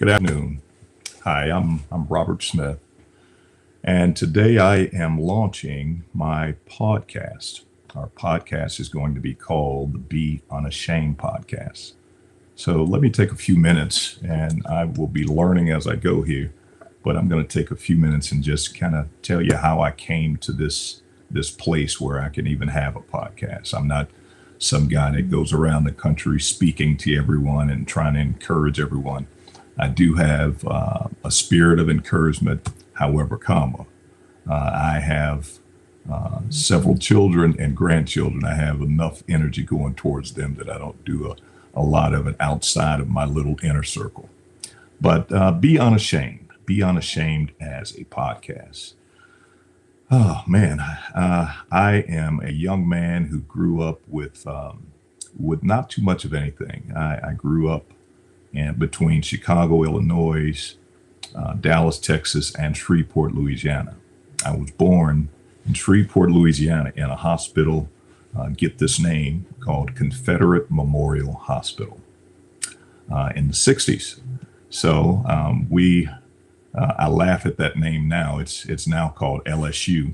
Good afternoon. Hi, I'm Robert Smith, and today I am launching my podcast. Our podcast is going to be called the BE Unashamed Podcast. So let me take a few minutes, and I will be learning as I go here. But I'm going to take a few minutes and just kind of tell you how I came to this place where I can even have a podcast. I'm not some guy that goes around the country speaking to everyone and trying to encourage everyone. I do have a spirit of encouragement, however, I have several children and grandchildren. I have enough energy going towards them that I don't do a lot of it outside of my little inner circle. But Be Unashamed as a podcast. Oh man, I am a young man who grew up with not too much of anything. I grew up between Chicago, Illinois, Dallas, Texas, and Shreveport, Louisiana. I was born in Shreveport, Louisiana, in a hospital, get this name, called Confederate Memorial Hospital in the 60s. So I laugh at that name now. It's now called LSU,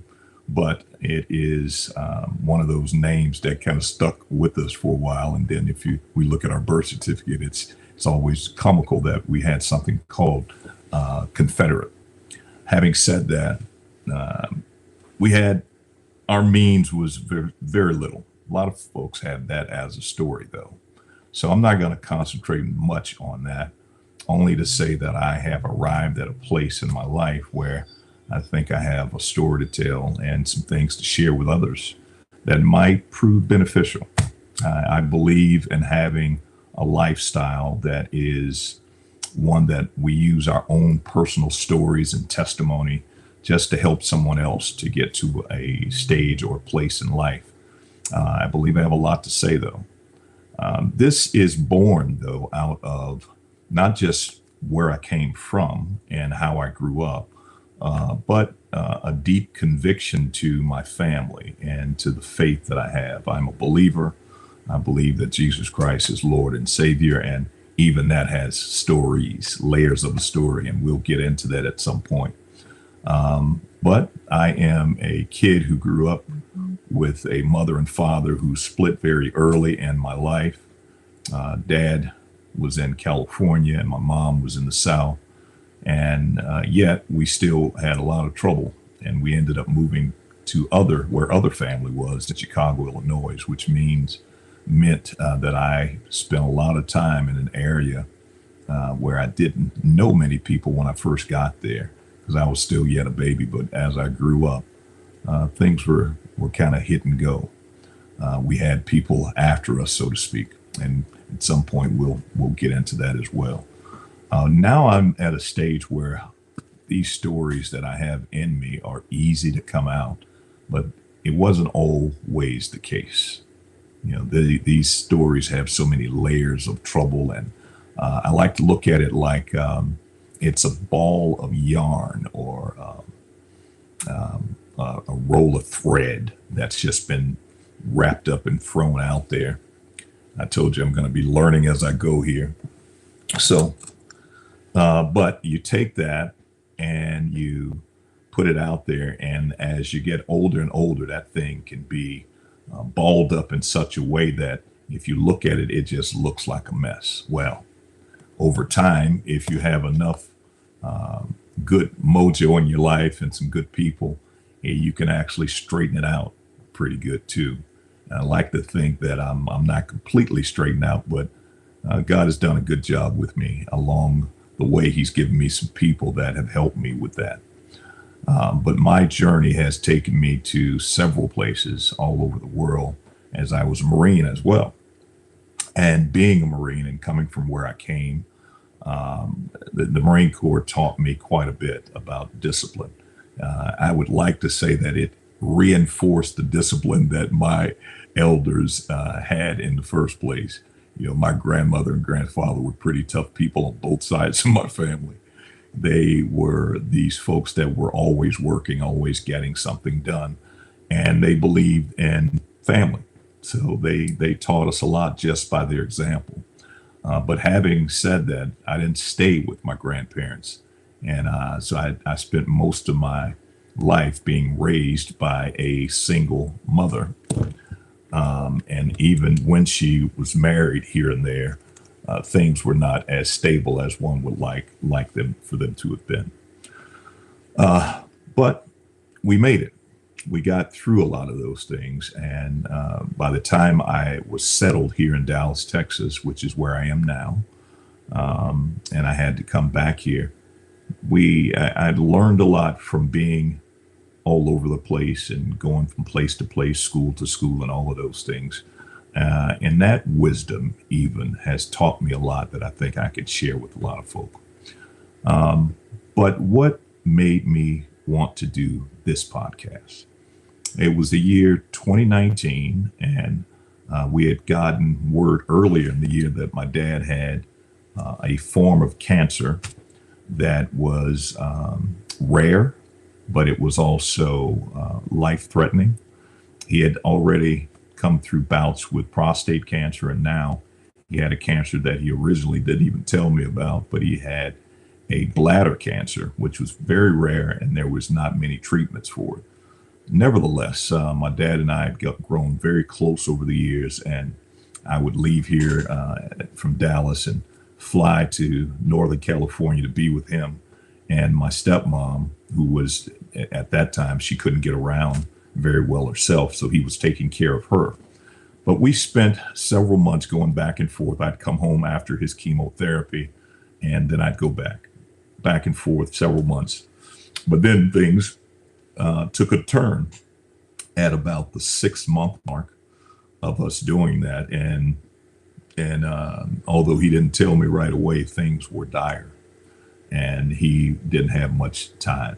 but it is one of those names that kind of stuck with us for a while. And then we look at our birth certificate, it's always comical that we had something called Confederate. Having said that, we had our means was very, very little. A lot of folks have that as a story, though. So I'm not going to concentrate much on that, only to say that I have arrived at a place in my life where I think I have a story to tell and some things to share with others that might prove beneficial. I believe in having a lifestyle that is one that we use our own personal stories and testimony just to help someone else to get to a stage or a place in life. I believe I have a lot to say, though. This is born, though, out of not just where I came from and how I grew up, but a deep conviction to my family and to the faith that I have. I'm a believer. I believe that Jesus Christ is Lord and Savior, and even that has stories, layers of a story, and we'll get into that at some point. But I am a kid who grew up with a mother and father who split very early in my life. Dad was in California and my mom was in the South, and yet we still had a lot of trouble, and we ended up moving to where other family was in Chicago, Illinois, which meant that I spent a lot of time in an area where I didn't know many people when I first got there, because I was still yet a baby. But as I grew up, things were kind of hit and go. We had people after us, so to speak, and at some point we'll get into that as well. Now I'm at a stage where these stories that I have in me are easy to come out, but it wasn't always the case. You know, these stories have so many layers of trouble, and I like to look at it like it's a ball of yarn or a roll of thread that's just been wrapped up and thrown out there. I told you I'm going to be learning as I go here. So, but you take that and you put it out there, and as you get older and older, that thing can be balled up in such a way that if you look at it, it just looks like a mess. Well, over time, if you have enough good mojo in your life and some good people, you can actually straighten it out pretty good too. And I like to think that I'm not completely straightened out, but God has done a good job with me along the way. He's given me some people that have helped me with that. But my journey has taken me to several places all over the world, as I was a Marine as well. And being a Marine and coming from where I came, the Marine Corps taught me quite a bit about discipline. I would like to say that it reinforced the discipline that my elders had in the first place. You know, my grandmother and grandfather were pretty tough people on both sides of my family. They were these folks that were always working, always getting something done, and they believed in family. So they taught us a lot just by their example. But having said that, I didn't stay with my grandparents. And so I spent most of my life being raised by a single mother. And even when she was married here and there, things were not as stable as one would like them for them to have been. But we made it. We got through a lot of those things. And by the time I was settled here in Dallas, Texas, which is where I am now, and I had to come back here, I'd learned a lot from being all over the place and going from place to place, school to school, and all of those things. And that wisdom even has taught me a lot that I think I could share with a lot of folk. But what made me want to do this podcast? It was the year 2019, and we had gotten word earlier in the year that my dad had a form of cancer that was rare, but it was also life-threatening. He had already come through bouts with prostate cancer, and now he had a cancer that he originally didn't even tell me about, but he had a bladder cancer, which was very rare, and there was not many treatments for it. Nevertheless, my dad and I had grown very close over the years, and I would leave here from Dallas and fly to Northern California to be with him. And my stepmom, who was at that time, she couldn't get around very well herself, so he was taking care of her. But we spent several months going back and forth. I'd come home after his chemotherapy, and then I'd go back and forth several months. But then things took a turn at about the 6-month mark of us doing that. And although he didn't tell me right away, things were dire, and he didn't have much time.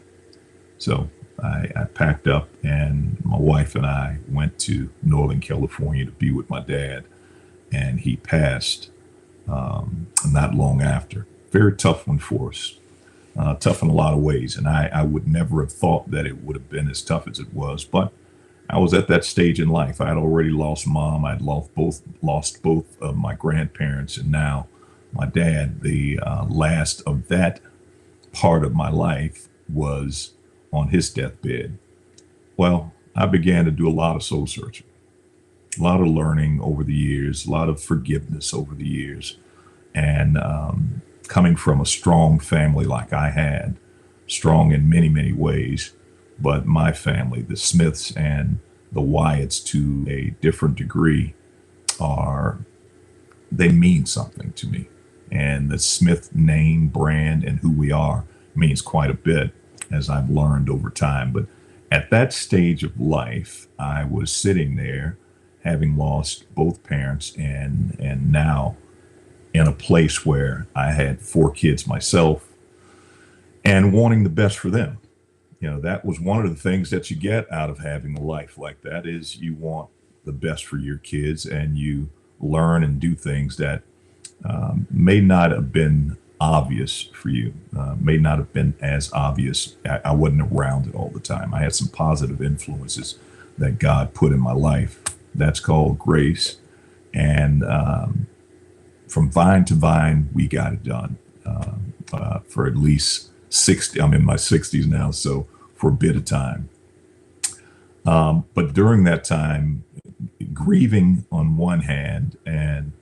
So I packed up, and my wife and I went to Northern California to be with my dad, and he passed not long after. Very tough one for us. Tough in a lot of ways, and I would never have thought that it would have been as tough as it was. But I was at that stage in life. I had already lost mom. I'd lost both of my grandparents, and now my dad. The last of that part of my life was on his deathbed. Well, I began to do a lot of soul searching, a lot of learning over the years, a lot of forgiveness over the years, and coming from a strong family like I had, strong in many, many ways, but my family, the Smiths and the Wyatts to a different degree, they mean something to me. And the Smith name, brand, and who we are means quite a bit, as I've learned over time. But at that stage of life, I was sitting there having lost both parents, and now in a place where I had 4 kids myself and wanting the best for them. That was one of the things that you get out of having a life like that, is you want the best for your kids, and you learn and do things that may not have been obvious for you, may not have been as obvious. I wasn't around it all the time. I had some positive influences that God put in my life. That's called grace. And from vine to vine, we got it done for at least 60. I'm in my 60s now, so for a bit of time. But during that time, grieving on one hand and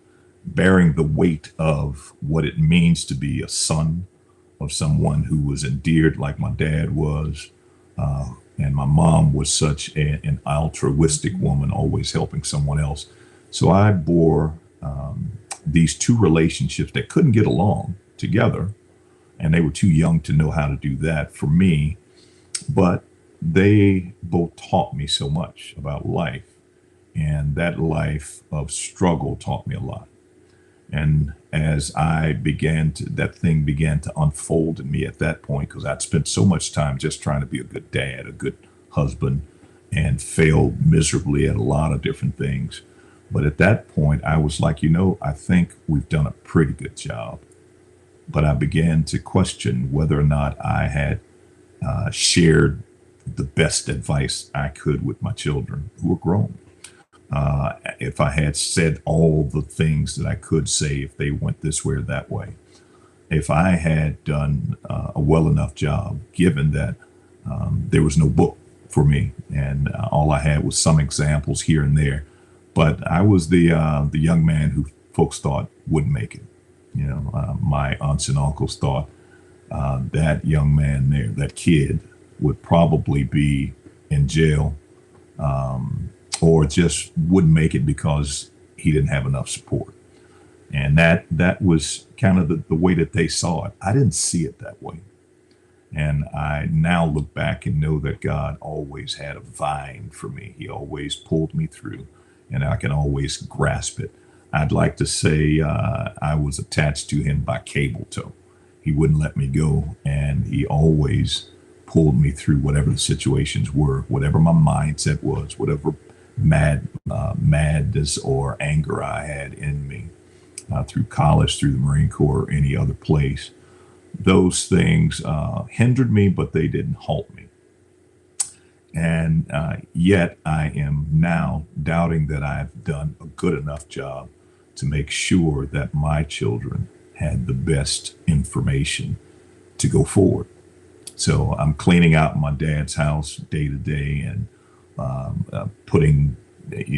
bearing the weight of what it means to be a son of someone who was endeared like my dad was, and my mom was such an altruistic woman, always helping someone else. So I bore these 2 relationships that couldn't get along together, and they were too young to know how to do that for me, but they both taught me so much about life, and that life of struggle taught me a lot. And as that thing began to unfold in me at that point, because I'd spent so much time just trying to be a good dad, a good husband, and failed miserably at a lot of different things. But at that point, I was like, I think we've done a pretty good job. But I began to question whether or not I had shared the best advice I could with my children, who were grown. if I had said all the things that I could say if they went this way or that way, if I had done a well enough job, given that there was no book for me, and all I had was some examples here and there. But I was the young man who folks thought wouldn't make it. My aunts and uncles thought that young man there, that kid, would probably be in jail, or just wouldn't make it because he didn't have enough support. And that was kind of the way that they saw it. I didn't see it that way. And I now look back and know that God always had a vine for me. He always pulled me through, and I can always grasp it. I'd like to say I was attached to him by cable tow. He wouldn't let me go, and he always pulled me through whatever the situations were, whatever my mindset was, whatever madness or anger I had in me, through college, through the Marine Corps, or any other place. Those things hindered me, but they didn't halt me. And yet I am now doubting that I've done a good enough job to make sure that my children had the best information to go forward. So I'm cleaning out my dad's house day to day, and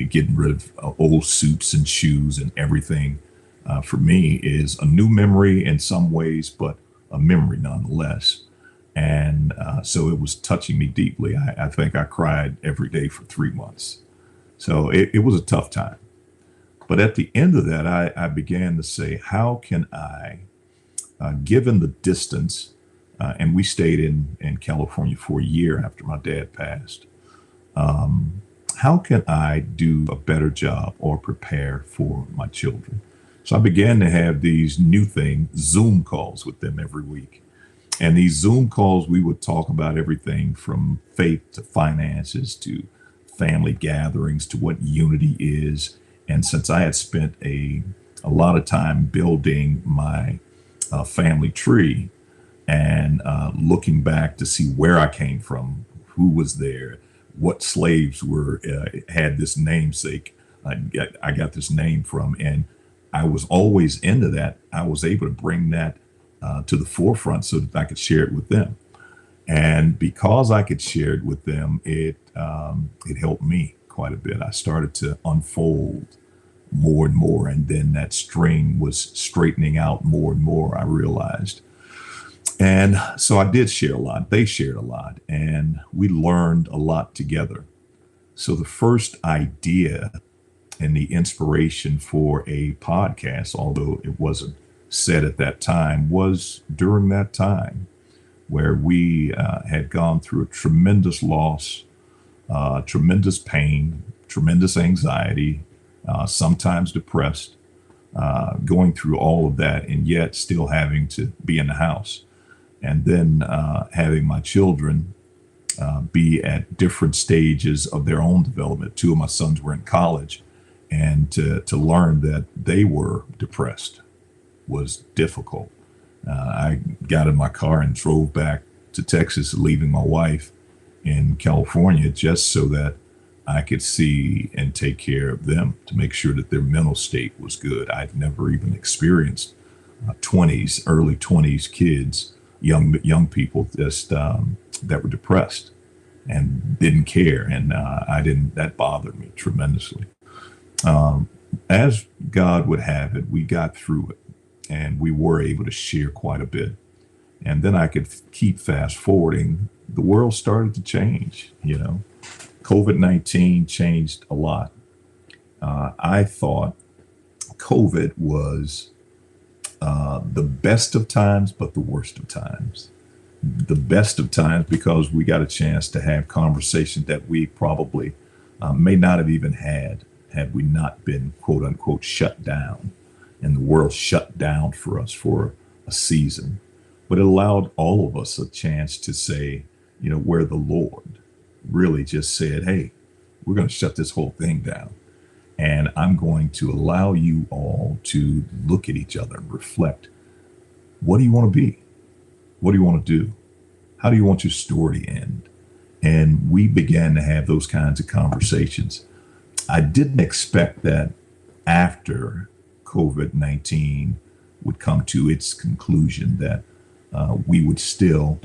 getting rid of old suits and shoes and everything. For me is a new memory in some ways, but a memory nonetheless. And so it was touching me deeply. I think I cried every day for 3 months. So it was a tough time. But at the end of that, I began to say, how can I, given the distance, and we stayed in California for a year after my dad passed, how can I do a better job or prepare for my children? So I began to have these new things, Zoom calls with them every week. And these Zoom calls, we would talk about everything from faith to finances to family gatherings to what unity is. And since I had spent a lot of time building my family tree and looking back to see where I came from, who was there, what slaves had this namesake I got this name from, and I was always into that. I was able to bring that to the forefront so that I could share it with them. And because I could share it with them, it helped me quite a bit. I started to unfold more and more, and then that string was straightening out more and more, I realized. And so I did share a lot. They shared a lot, and we learned a lot together. So the first idea and the inspiration for a podcast, although it wasn't said at that time, was during that time where we had gone through a tremendous loss, tremendous pain, tremendous anxiety, sometimes depressed, going through all of that, and yet still having to be in the house. And then having my children be at different stages of their own development. Two of my sons were in college, and to learn that they were depressed was difficult. I got in my car and drove back to Texas, leaving my wife in California just so that I could see and take care of them, to make sure that their mental state was good. I'd never even experienced early 20s kids, young people just that were depressed and didn't care. And that bothered me tremendously. As God would have it, we got through it, and we were able to share quite a bit. And then I could keep fast forwarding. The world started to change, COVID-19 changed a lot. I thought COVID was the best of times, but the worst of times. The best of times because we got a chance to have conversations that we probably may not have even had we not been, quote unquote, shut down, and the world shut down for us for a season. But it allowed all of us a chance to say, where the Lord really just said, hey, we're going to shut this whole thing down. And I'm going to allow you all to look at each other and reflect. What do you want to be? What do you want to do? How do you want your story to end? And we began to have those kinds of conversations. I didn't expect that after COVID-19 would come to its conclusion that we would still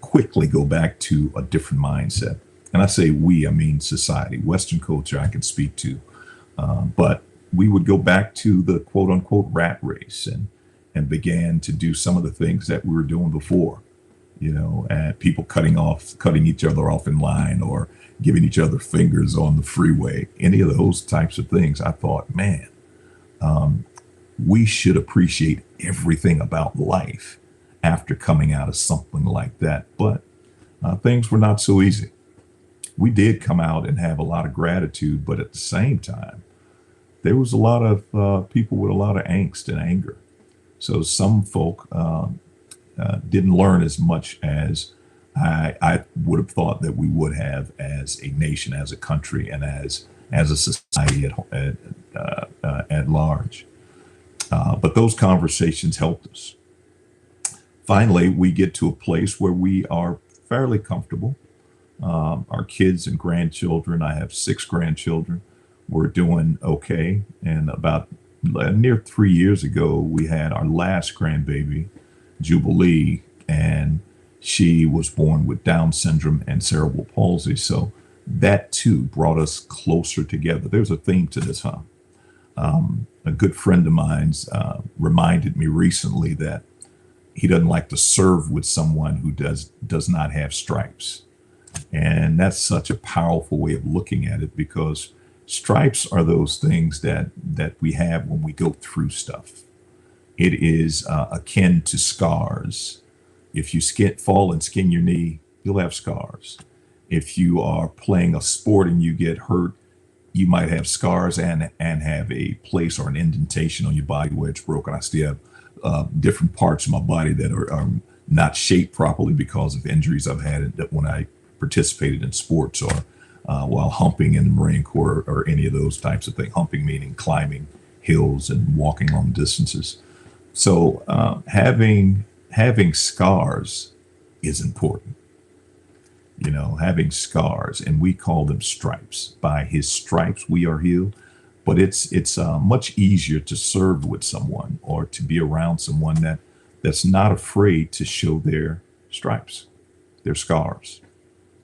quickly go back to a different mindset. And I say we, I mean society, Western culture I can speak to. But we would go back to the quote unquote rat race and began to do some of the things that we were doing before, and people cutting each other off in line or giving each other fingers on the freeway, any of those types of things. I thought, man, we should appreciate everything about life after coming out of something like that. But things were not so easy. We did come out and have a lot of gratitude, but at the same time, there was a lot of people with a lot of angst and anger. So some folk didn't learn as much as I would have thought that we would have as a nation, as a country, and as a society at large. But those conversations helped us. Finally, we get to a place where we are fairly comfortable. Our kids and grandchildren, I have 6 grandchildren, we're doing okay. And about near 3 years ago, we had our last grandbaby, Jubilee, and she was born with Down syndrome and cerebral palsy. So that too brought us closer together. There's a theme to this, huh? A good friend of mine's reminded me recently that he doesn't like to serve with someone who does not have stripes. And that's such a powerful way of looking at it, because stripes are those things that we have when we go through stuff. It is akin to scars. If you fall and skin your knee, you'll have scars. If you are playing a sport and you get hurt, you might have scars and have a place or an indentation on your body where it's broken. I still have different parts of my body that are not shaped properly because of injuries I've had when I participated in sports or while humping in the Marine Corps or any of those types of things. Humping meaning climbing hills and walking long distances. So having scars is important. Having scars, and we call them stripes. By his stripes we are healed. But it's much easier to serve with someone or to be around someone that's not afraid to show their stripes, their scars.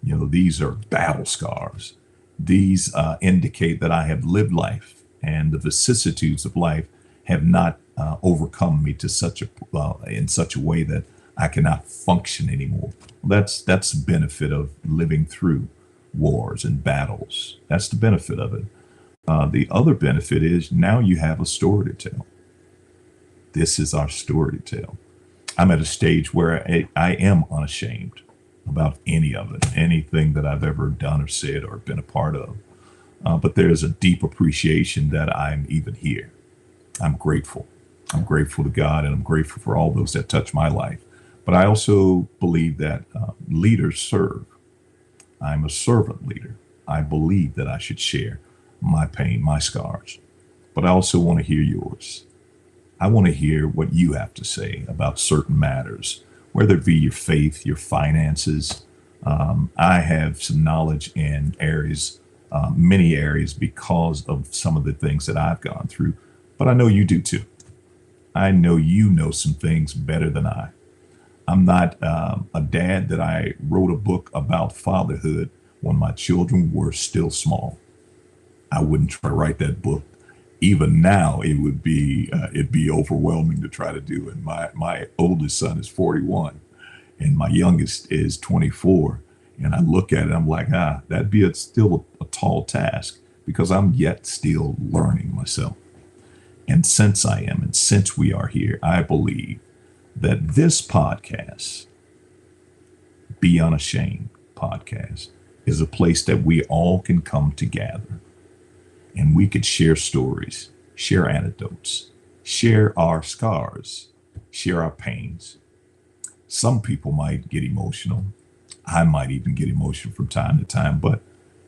These are battle scars. These indicate that I have lived life, and the vicissitudes of life have not overcome me in such a way that I cannot function anymore. That's the benefit of living through wars and battles. That's the benefit of it. The other benefit is now you have a story to tell. This is our story to tell. I'm at a stage where I am unashamed about any of it, anything that I've ever done or said or been a part of. But there's a deep appreciation that I'm even here. I'm grateful. I'm grateful to God, and I'm grateful for all those that touch my life. But I also believe that leaders serve. I'm a servant leader. I believe that I should share my pain, my scars. But I also want to hear yours. I want to hear what you have to say about certain matters, whether it be your faith, your finances. I have some knowledge in areas, many areas, because of some of the things that I've gone through. But I know you do too. I know you know some things better than I. I'm not a dad that I wrote a book about fatherhood when my children were still small. I wouldn't try to write that book. Even now, it'd be overwhelming to try to do. And my oldest son is 41, and my youngest is 24. And I look at it, I'm like, that'd be still a tall task, because I'm yet still learning myself. And since we are here, I believe that this podcast, Be Unashamed Podcast, is a place that we all can come together, and we could share stories, share anecdotes, share our scars, share our pains. Some people might get emotional. I might even get emotional from time to time, but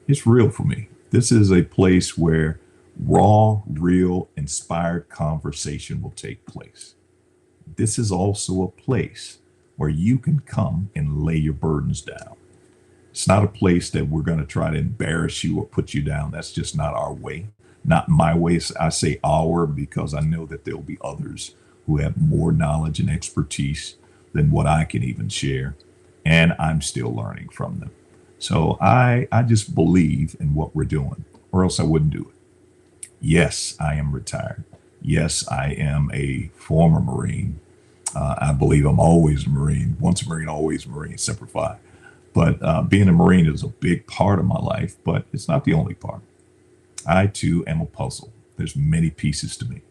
it's real for me. This is a place where raw, real, inspired conversation will take place. This is also a place where you can come and lay your burdens down. It's not a place that we're going to try to embarrass you or put you down. That's just not our way, not my way. I say our because I know that there'll be others who have more knowledge and expertise than what I can even share. And I'm still learning from them. So I just believe in what we're doing, or else I wouldn't do it. Yes, I am retired. Yes, I am a former Marine. I believe I'm always a Marine. Once a Marine, always a Marine, Semper Fi. But being a Marine is a big part of my life, but it's not the only part. I too am a puzzle. There's many pieces to me.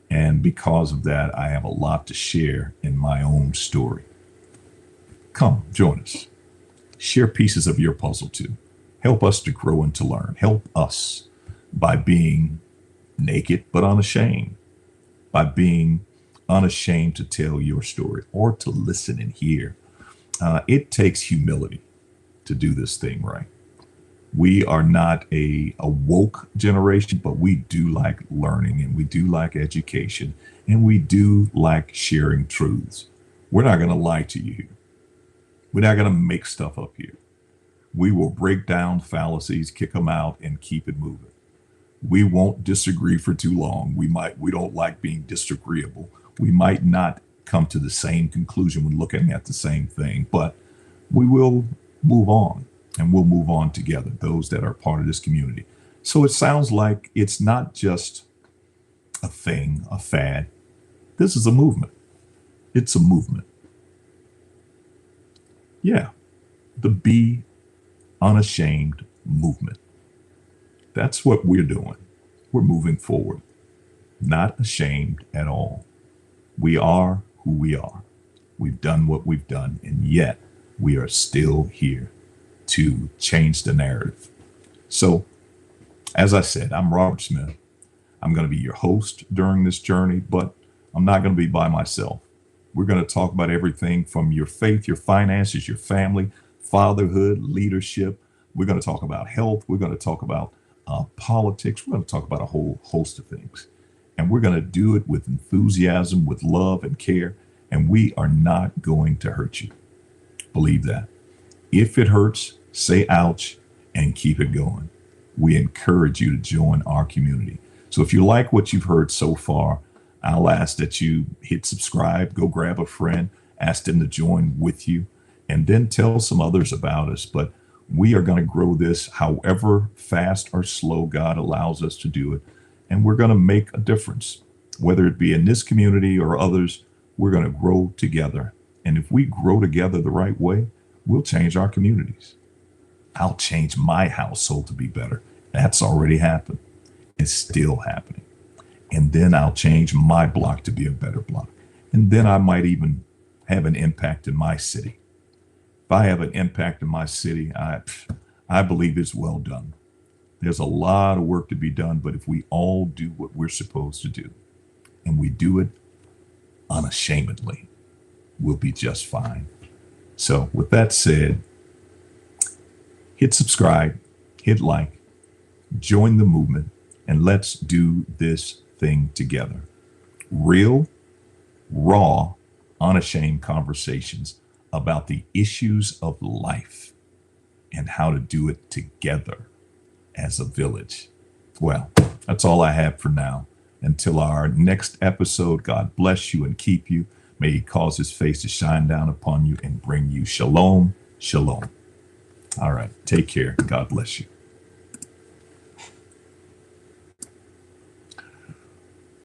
And because of that, I have a lot to share in my own story. Come, join us. Share pieces of your puzzle too. Help us to grow and to learn. Help us by being naked but unashamed, by being unashamed to tell your story or to listen and hear. It takes humility to do this thing right. We are not a woke generation, but we do like learning and we do like education and we do like sharing truths. We're not going to lie to you here. We're not going to make stuff up here. We will break down fallacies, kick them out, and keep it moving. We won't disagree for too long. We don't like being disagreeable. We might not come to the same conclusion when looking at the same thing, but we will move on and we'll move on together, those that are part of this community. So it sounds like it's not just a thing, a fad. This is a movement. It's a movement. Yeah, the BE Unashamed movement. That's what we're doing. We're moving forward, not ashamed at all. We are who we are. We've done what we've done, and yet we are still here to change the narrative. So, as I said, I'm Robert Smith. I'm going to be your host during this journey, but I'm not going to be by myself. We're going to talk about everything from your faith, your finances, your family, fatherhood, leadership. We're going to talk about health. We're going to talk about politics. We're going to talk about a whole host of things. And we're going to do it with enthusiasm, with love and care. And we are not going to hurt you. Believe that. If it hurts, say ouch and keep it going. We encourage you to join our community. So if you like what you've heard so far, I'll ask that you hit subscribe, go grab a friend, ask them to join with you, and then tell some others about us. But we are going to grow this however fast or slow God allows us to do it. And we're going to make a difference, whether it be in this community or others. We're going to grow together. And if we grow together the right way, we'll change our communities. I'll change my household to be better. That's already happened. It's still happening. And then I'll change my block to be a better block. And then I might even have an impact in my city. If I have an impact in my city, I believe it's well done. There's a lot of work to be done, but if we all do what we're supposed to do, and we do it unashamedly, we'll be just fine. So with that said, hit subscribe, hit like, join the movement, and let's do this thing together. Real, raw, unashamed conversations about the issues of life and how to do it together as a village. Well, that's all I have for now. Until our next episode, God bless you and keep you. May he cause his face to shine down upon you and bring you shalom, shalom. All right, take care. God bless you.